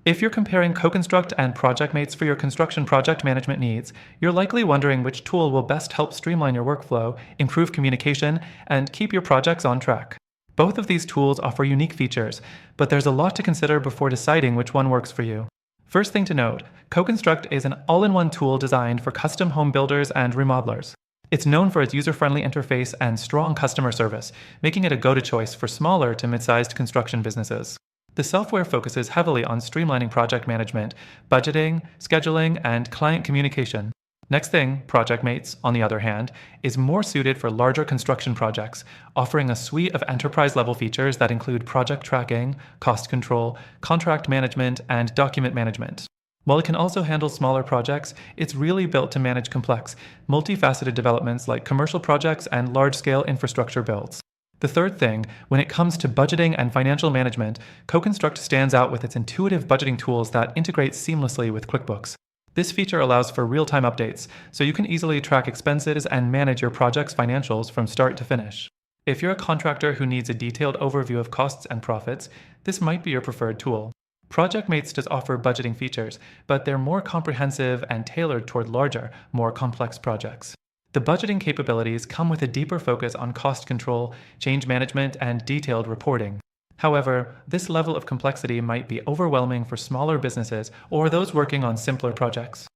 If you're comparing CoConstruct and Projectmates for your construction project management needs, you're likely wondering which tool will best help streamline your workflow, improve communication, and keep your projects on track. Both of these tools offer unique features, but there's a lot to consider before deciding which one works for you. First thing to note, CoConstruct is an all-in-one tool designed for custom home builders and remodelers. It's known for its user-friendly interface and strong customer service, making it a go-to choice for smaller to mid-sized construction businesses. The software focuses heavily on streamlining project management, budgeting, scheduling, and client communication. Next thing, Projectmates, on the other hand, is more suited for larger construction projects, offering a suite of enterprise-level features that include project tracking, cost control, contract management, and document management. While it can also handle smaller projects, it's really built to manage complex, multifaceted developments like commercial projects and large-scale infrastructure builds. The third thing, when it comes to budgeting and financial management, CoConstruct stands out with its intuitive budgeting tools that integrate seamlessly with QuickBooks. This feature allows for real-time updates, so you can easily track expenses and manage your project's financials from start to finish. If you're a contractor who needs a detailed overview of costs and profits, this might be your preferred tool. Projectmates does offer budgeting features, but they're more comprehensive and tailored toward larger, more complex projects. The budgeting capabilities come with a deeper focus on cost control, change management, and detailed reporting. However, this level of complexity might be overwhelming for smaller businesses or those working on simpler projects.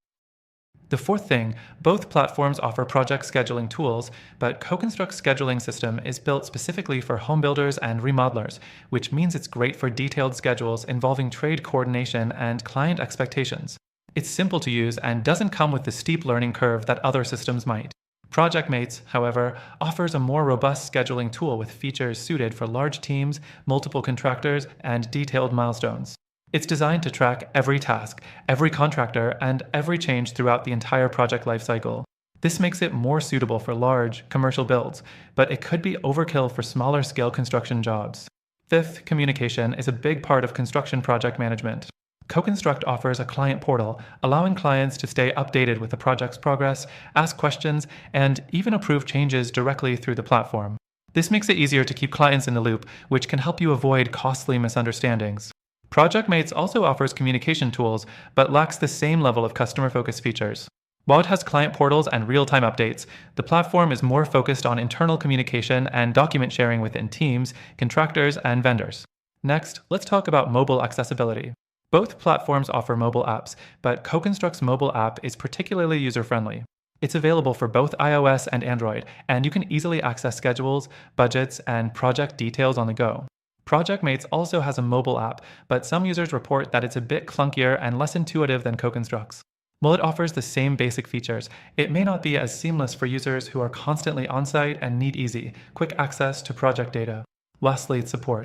The fourth thing, both platforms offer project scheduling tools, but CoConstruct's scheduling system is built specifically for home builders and remodelers, which means it's great for detailed schedules involving trade coordination and client expectations. It's simple to use and doesn't come with the steep learning curve that other systems might. Projectmates, however, offers a more robust scheduling tool with features suited for large teams, multiple contractors, and detailed milestones. It's designed to track every task, every contractor, and every change throughout the entire project lifecycle. This makes it more suitable for large, commercial builds, but it could be overkill for smaller scale construction jobs. Fifth, communication is a big part of construction project management. CoConstruct offers a client portal, allowing clients to stay updated with the project's progress, ask questions, and even approve changes directly through the platform. This makes it easier to keep clients in the loop, which can help you avoid costly misunderstandings. Projectmates also offers communication tools, but lacks the same level of customer-focused features. While it has client portals and real-time updates, the platform is more focused on internal communication and document sharing within teams, contractors, and vendors. Next, let's talk about mobile accessibility. Both platforms offer mobile apps, but CoConstruct's mobile app is particularly user-friendly. It's available for both iOS and Android, and you can easily access schedules, budgets, and project details on the go. Projectmates also has a mobile app, but some users report that it's a bit clunkier and less intuitive than CoConstruct's. While it offers the same basic features, it may not be as seamless for users who are constantly on-site and need easy, quick access to project data. Lastly, it's support.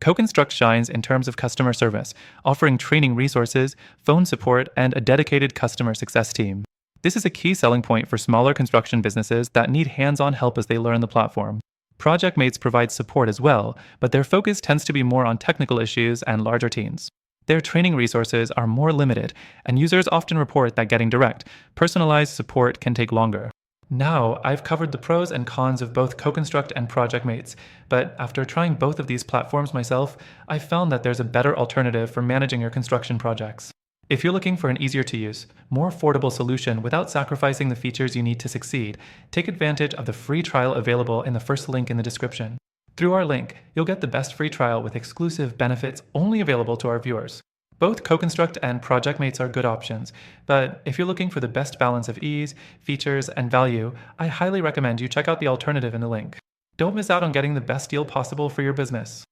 CoConstruct shines in terms of customer service, offering training resources, phone support, and a dedicated customer success team. This is a key selling point for smaller construction businesses that need hands-on help as they learn the platform. Projectmates provides support as well, but their focus tends to be more on technical issues and larger teams. Their training resources are more limited, and users often report that getting direct, personalized support can take longer. Now, I've covered the pros and cons of both CoConstruct and Projectmates, but after trying both of these platforms myself, I've found that there's a better alternative for managing your construction projects. If you're looking for an easier-to-use, more affordable solution without sacrificing the features you need to succeed, take advantage of the free trial available in the first link in the description. Through our link, you'll get the best free trial with exclusive benefits only available to our viewers. Both CoConstruct and Projectmates are good options, but if you're looking for the best balance of ease, features, and value, I highly recommend you check out the alternative in the link. Don't miss out on getting the best deal possible for your business.